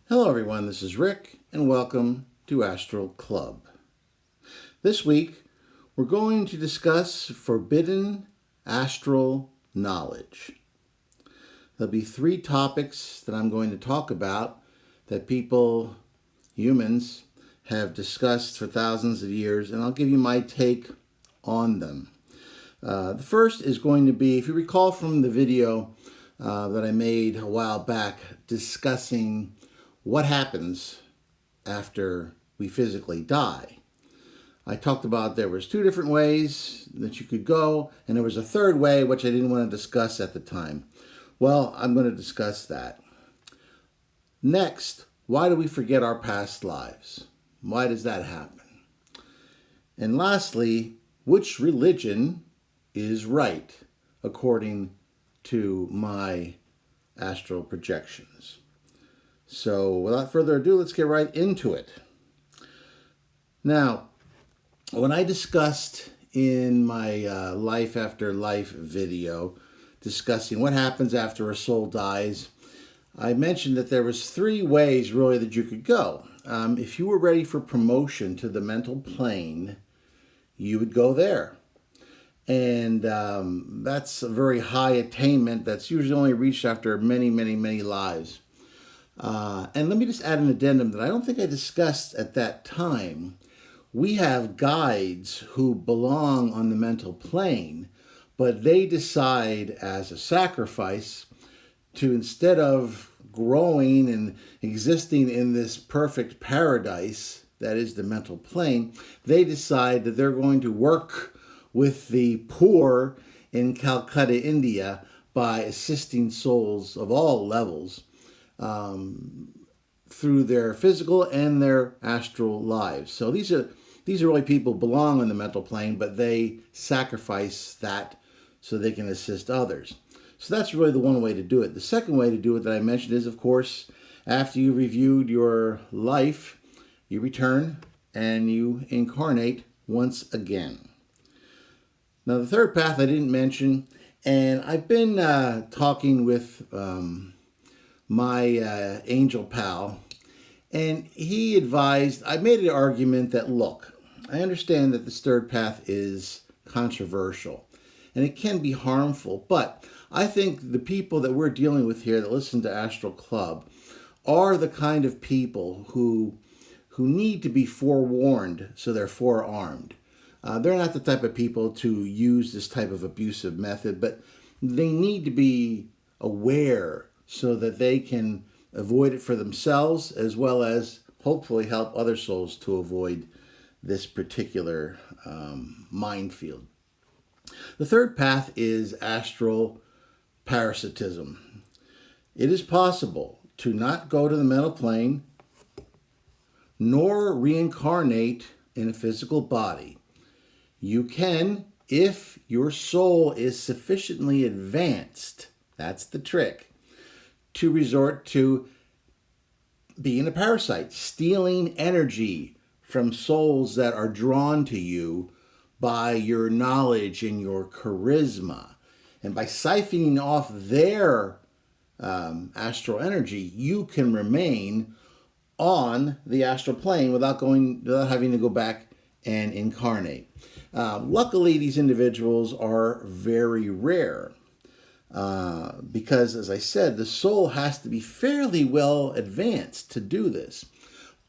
Hello everyone, this is Rick and welcome to Astral Club. This week we're going to discuss forbidden astral knowledge. There'll be three topics that I'm going to talk about that people, humans, have discussed for thousands of years, and I'll give you my take on them. The first is going to be, if you recall from the video that I made a while back discussing what happens after we physically die. I talked about there was two different ways that you could go, and there was a third way which I didn't want to discuss at the time. Well, I'm going to discuss that. Next, why do we forget our past lives? Why does that happen? And lastly, which religion is right according to my astral projections? So without further ado, let's get right into it. Now, when I discussed in my Life After Life video, discussing what happens after a soul dies, I mentioned that there was three ways really that you could go. If you were ready for promotion to the mental plane, you would go there. And that's a very high attainment that's usually only reached after many, many, many lives. And let me just add an addendum that I don't think I discussed at that time. We have guides who belong on the mental plane, but they decide as a sacrifice to, instead of growing and existing in this perfect paradise that is the mental plane, they decide that they're going to work with the poor in Calcutta, India, by assisting souls of all levels through their physical and their astral lives. So these are really people who belong on the mental plane, but they sacrifice that so they can assist others. So that's really the one way to do it. The second way to do it that I mentioned is, of course, after you reviewed your life, you return and you incarnate once again. Now, the third path I didn't mention, and I've been talking with my angel pal, and he advised, I made an argument that, look, I understand that this third path is controversial and it can be harmful, but I think the people that we're dealing with here that listen to Astral Club are the kind of people who need to be forewarned, so they're forearmed. They're not the type of people to use this type of abusive method, but they need to be aware so that they can avoid it for themselves, as well as hopefully help other souls to avoid this particular minefield. The third path is astral parasitism. It is possible to not go to the mental plane nor reincarnate in a physical body. You can, if your soul is sufficiently advanced, that's the trick, to resort to being a parasite, stealing energy from souls that are drawn to you by your knowledge and your charisma. And by siphoning off their astral energy, you can remain on the astral plane without having to go back and incarnate. Luckily, these individuals are very rare. Because, as I said, the soul has to be fairly well advanced to do this.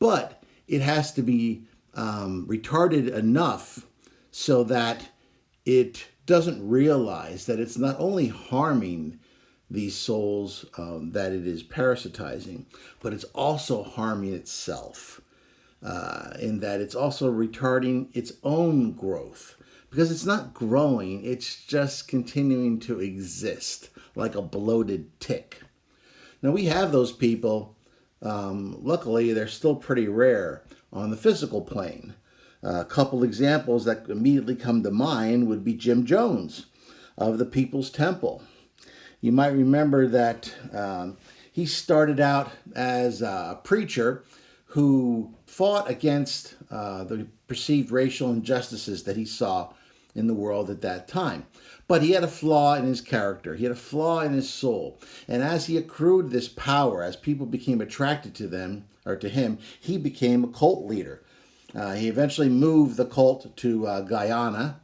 But it has to be retarded enough so that it doesn't realize that it's not only harming these souls that it is parasitizing, but it's also harming itself in that it's also retarding its own growth. Because it's not growing, it's just continuing to exist like a bloated tick. Now, we have those people. Luckily, they're still pretty rare on the physical plane. A couple examples that immediately come to mind would be Jim Jones of the People's Temple. You might remember that he started out as a preacher who fought against the perceived racial injustices that he saw in the world at that time. But he had a flaw in his character. He had a flaw in his soul. And as he accrued this power, as people became attracted to them or to him, he became a cult leader. He eventually moved the cult to Guyana.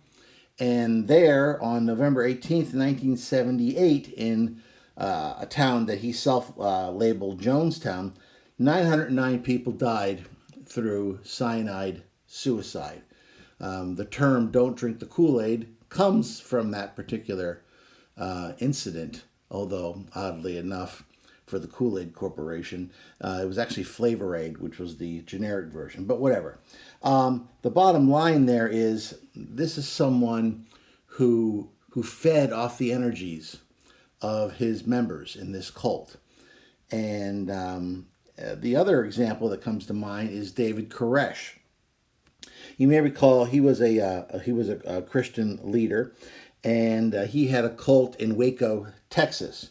And there, on November 18th, 1978, in a town that he self-labeled Jonestown, 909 people died through cyanide suicide. The term "don't drink the Kool-Aid" comes from that particular incident, although oddly enough, for the Kool-Aid Corporation, it was actually Flavor Aid, which was the generic version, but whatever. The bottom line there is, this is someone who fed off the energies of his members in this cult. And the other example that comes to mind is David Koresh. You may recall he was a Christian leader, and he had a cult in Waco, Texas,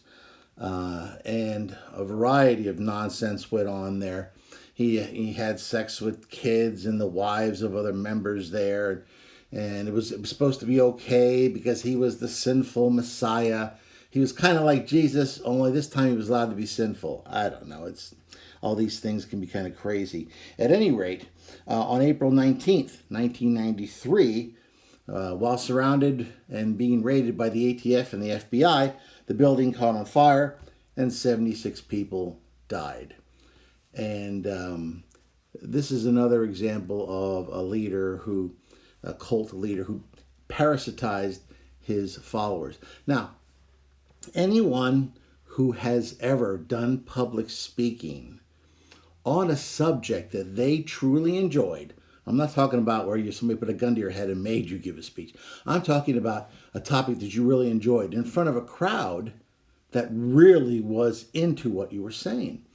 and a variety of nonsense went on there. He had sex with kids and the wives of other members there, and it was supposed to be okay because he was the sinful Messiah. He was kind of like Jesus, only this time he was allowed to be sinful. I don't know. All these things can be kind of crazy. At any rate, on April 19th, 1993, while surrounded and being raided by the ATF and the FBI, the building caught on fire and 76 people died. And this is another example of a cult leader who parasitized his followers. Now, anyone who has ever done public speaking on a subject that they truly enjoyed, I'm not talking about where somebody put a gun to your head and made you give a speech. I'm talking about a topic that you really enjoyed in front of a crowd that really was into what you were saying.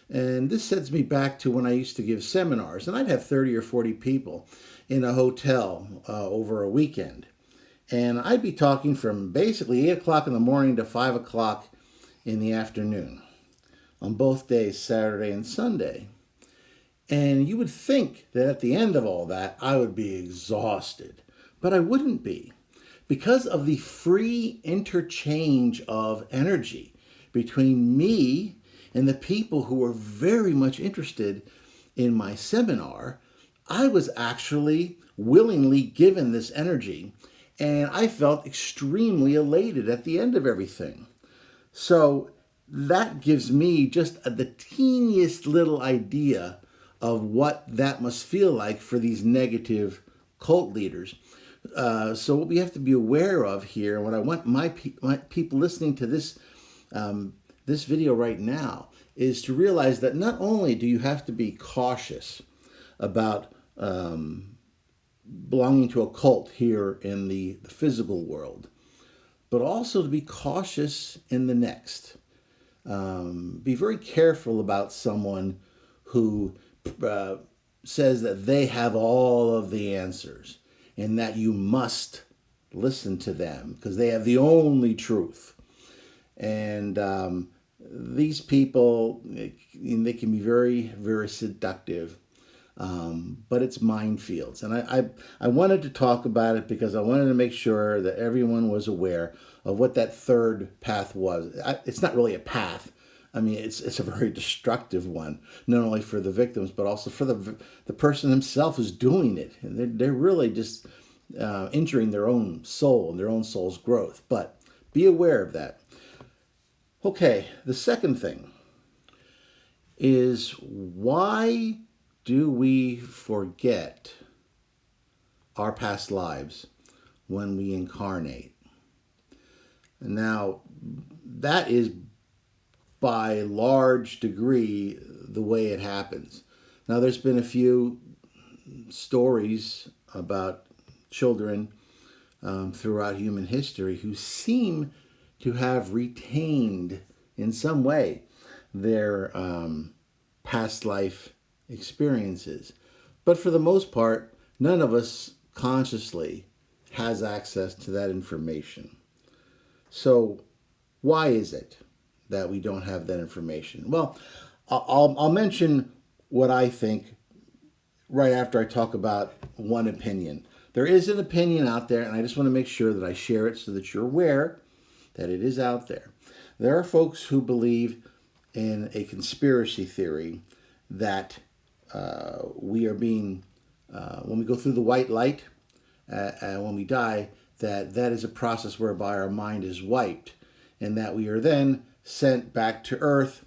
And this sends me back to when I used to give seminars, and I'd have 30 or 40 people in a hotel over a weekend. And I'd be talking from basically 8 o'clock in the morning to 5 o'clock in the afternoon on both days, Saturday and Sunday. And you would think that at the end of all that, I would be exhausted. But I wouldn't be, because of the free interchange of energy between me and the people who were very much interested in my seminar. I was actually willingly given this energy, and I felt extremely elated at the end of everything. So that gives me just the teeniest little idea of what that must feel like for these negative cult leaders. So what we have to be aware of here, and what I want my people listening to this video right now, is to realize that not only do you have to be cautious about belonging to a cult here in the physical world, but also to be cautious in the next. Be very careful about someone who says that they have all of the answers and that you must listen to them because they have the only truth. And these people, they can be very, very seductive, but it's minefields. And I wanted to talk about it because I wanted to make sure that everyone was aware of what that third path was. It's not really a path. I mean, it's a very destructive one, not only for the victims, but also for the person himself who's doing it. And they're really just injuring their own soul and their own soul's growth. But be aware of that. Okay, the second thing is, why do we forget our past lives when we incarnate? Now, that is by large degree the way it happens. Now, there's been a few stories about children throughout human history who seem to have retained in some way their past life experiences. But for the most part, none of us consciously has access to that information. So why is it that we don't have that information? Well, I'll mention what I think right after I talk about one opinion. there is an opinion out there, and I just want to make sure that I share it so that you're aware that it is out there. There are folks who believe in a conspiracy theory that we are being, when we go through the white light, when we die, that is a process whereby our mind is wiped, and that we are then sent back to Earth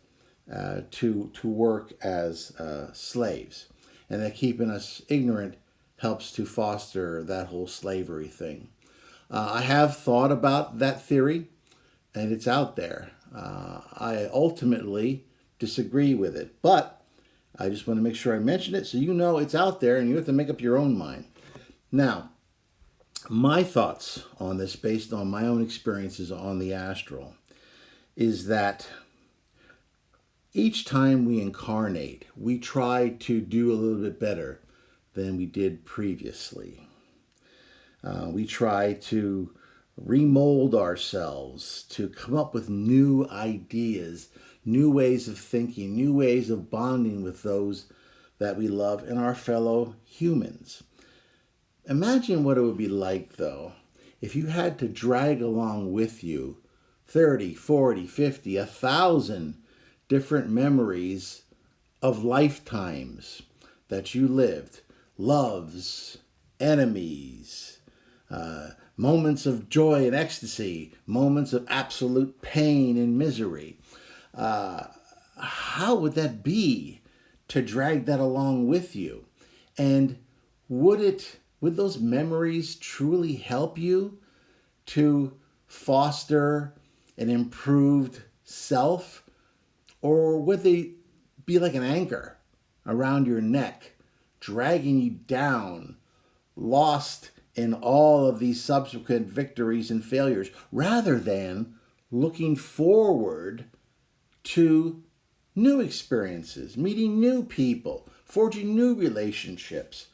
to work as slaves, and that keeping us ignorant helps to foster that whole slavery thing. I have thought about that theory, and it's out there. I ultimately disagree with it, but I just want to make sure I mention it so you know it's out there and you have to make up your own mind. Now, my thoughts on this, based on my own experiences on the astral, is that each time we incarnate, we try to do a little bit better than we did previously. We try to remold ourselves, to come up with new ideas, new ways of thinking, new ways of bonding with those that we love and our fellow humans. Imagine what it would be like, though, if you had to drag along with you 30, 40, 50, 1,000 different memories of lifetimes that you lived, loves, enemies, moments of joy and ecstasy, moments of absolute pain and misery. How would that be to drag that along with you? And would those memories truly help you to foster an improved self? Or would they be like an anchor around your neck, dragging you down, lost in all of these subsequent victories and failures, rather than looking forward to new experiences, meeting new people, forging new relationships,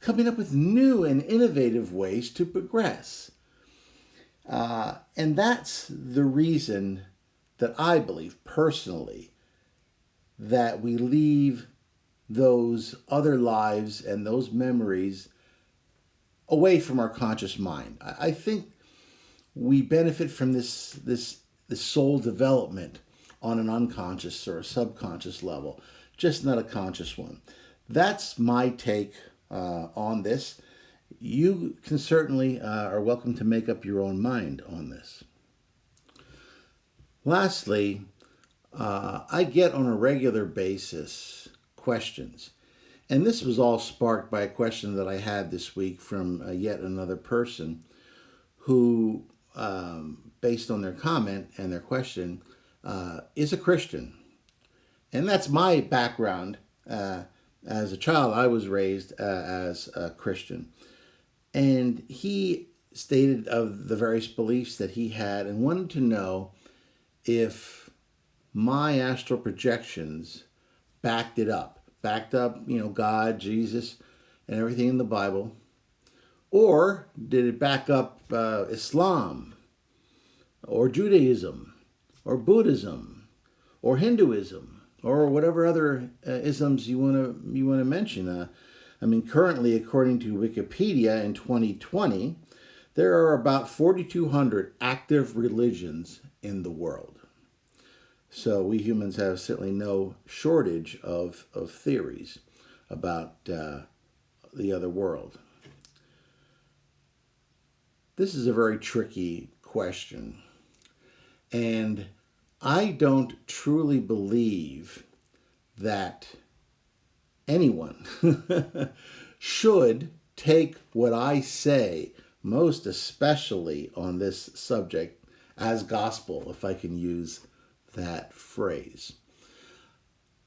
coming up with new and innovative ways to progress? And that's the reason that I believe personally that we leave those other lives and those memories away from our conscious mind. I think we benefit from this soul development on an unconscious or a subconscious level, just not a conscious one. That's my take on this. You can certainly are welcome to make up your own mind on this. Lastly, I get on a regular basis questions. And this was all sparked by a question that I had this week from yet another person who, based on their comment and their question, is a Christian. And that's my background. As a child, I was raised as a Christian. And he stated of the various beliefs that he had and wanted to know if my astral projections backed up, God, Jesus, and everything in the Bible, or did it back up Islam, or Judaism, or Buddhism, or Hinduism, or whatever other isms you want to mention. Currently, according to Wikipedia in 2020, there are about 4,200 active religions in the world. So we humans have certainly no shortage of theories about the other world. This is a very tricky question. And I don't truly believe that anyone should take what I say, most especially on this subject, as gospel, if I can use that phrase.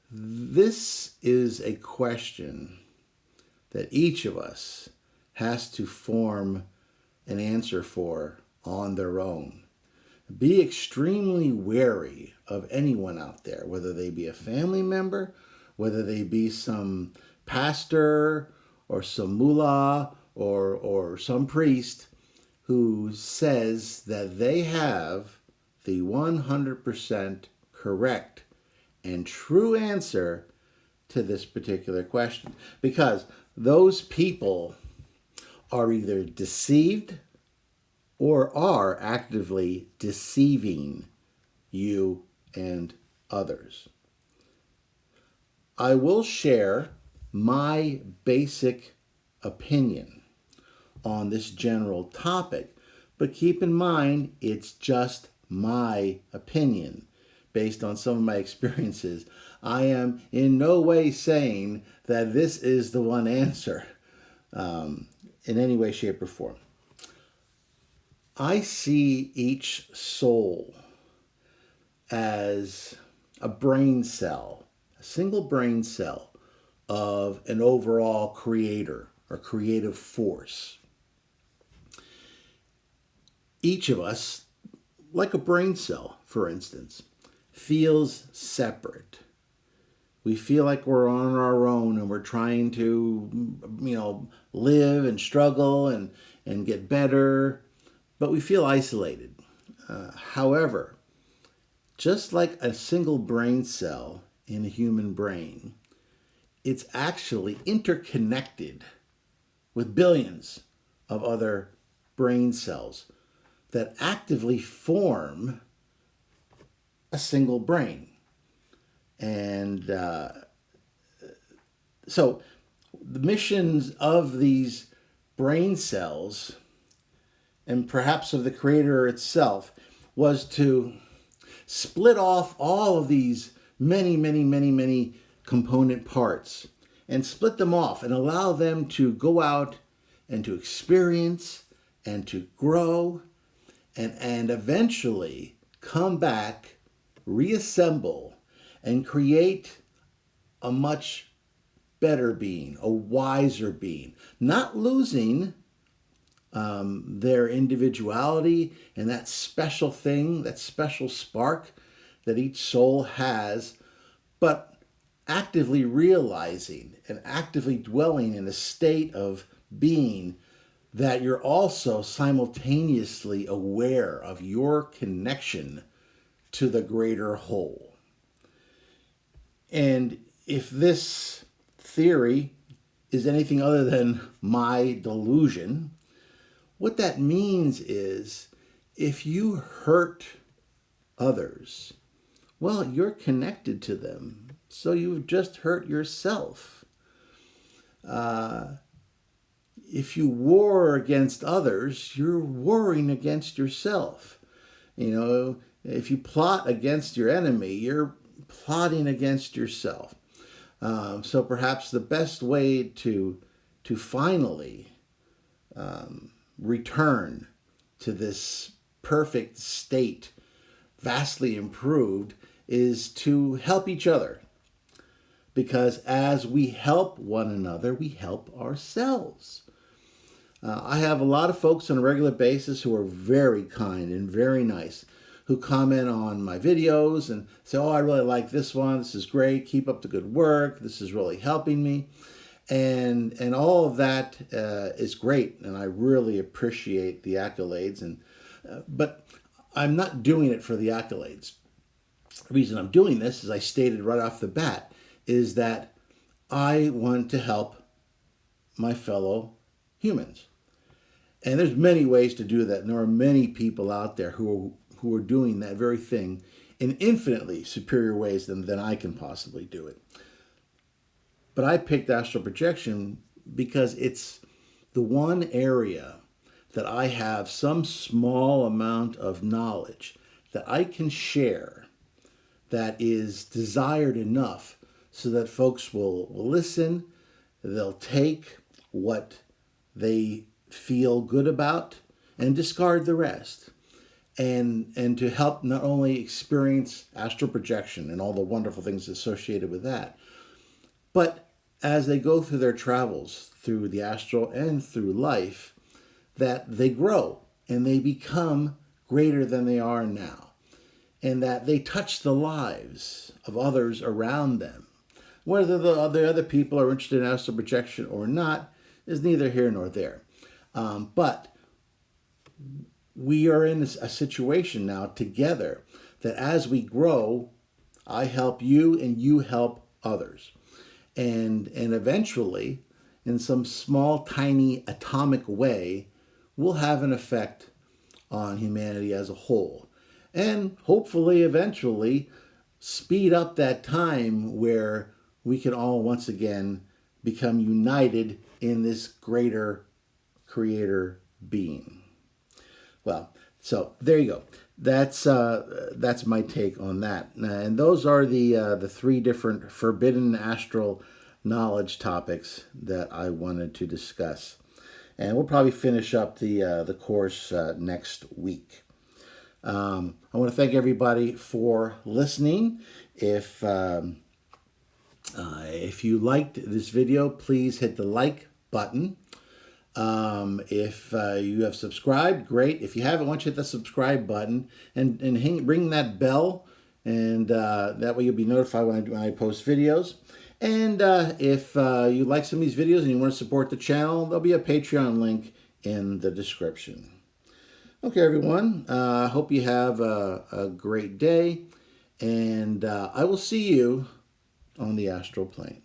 This is a question that each of us has to form an answer for on their own. Be extremely wary of anyone out there, whether they be a family member, whether they be some pastor or some mullah or some priest who says that they have the 100% correct and true answer to this particular question. Because those people are either deceived or are actively deceiving you and others. I will share my basic opinion on this general topic, but keep in mind it's just my opinion based on some of my experiences. I am in no way saying that this is the one answer in any way, shape, or form. I see each soul as a brain cell, a single brain cell of an overall creator or creative force. Each of us, like a brain cell, for instance, feels separate. We feel like we're on our own and we're trying to, live and struggle and get better, but we feel isolated. However, just like a single brain cell in a human brain, it's actually interconnected with billions of other brain cells that actively form a single brain. And so the missions of these brain cells, and perhaps of the creator itself, was to split off all of these many component parts and split them off and allow them to go out and to experience and to grow and eventually come back, reassemble, and create a much better being, a wiser being, not losing their individuality and that special thing, that special spark that each soul has, but actively realizing and actively dwelling in a state of being that you're also simultaneously aware of your connection to the greater whole. And if this theory is anything other than my delusion, what that means is if you hurt others, well, you're connected to them, so you've just hurt yourself. If you war against others, you're warring against yourself. If you plot against your enemy, you're plotting against yourself. So perhaps the best way to finally return to this perfect state, vastly improved, is to help each other. Because as we help one another, we help ourselves. I have a lot of folks on a regular basis who are very kind and very nice, who comment on my videos and say, oh, I really like this one. This is great. Keep up the good work. This is really helping me. And all of that is great. And I really appreciate the accolades. But I'm not doing it for the accolades. The reason I'm doing this, as I stated right off the bat, is that I want to help my fellow humans. And there's many ways to do that. And there are many people out there who are doing that very thing in infinitely superior ways than I can possibly do it. But I picked Astral Projection because it's the one area that I have some small amount of knowledge that I can share that is desired enough so that folks will listen, they'll take what they feel good about and discard the rest. And to help not only experience astral projection and all the wonderful things associated with that, but as they go through their travels through the astral and through life, that they grow and they become greater than they are now, and that they touch the lives of others around them. Whether the other people are interested in astral projection or not is neither here nor there. But we are in a situation now together that as we grow, I help you and you help others. And eventually, in some small, tiny, atomic way will have an effect on humanity as a whole. And hopefully, eventually, speed up that time where we can all once again become united in this greater creator being. Well, so there you go. That's my take on that. And those are the three different forbidden astral knowledge topics that I wanted to discuss. And we'll probably finish up the course next week. I want to thank everybody for listening. If you liked this video, please hit the like button. If you have subscribed, great. If you haven't, why don't you hit the subscribe button and ring that bell, and that way you'll be notified when I post videos. And if you like some of these videos and you want to support the channel, there'll be a Patreon link in the description. Okay, everyone. I hope you have a great day, and I will see you on the astral plane.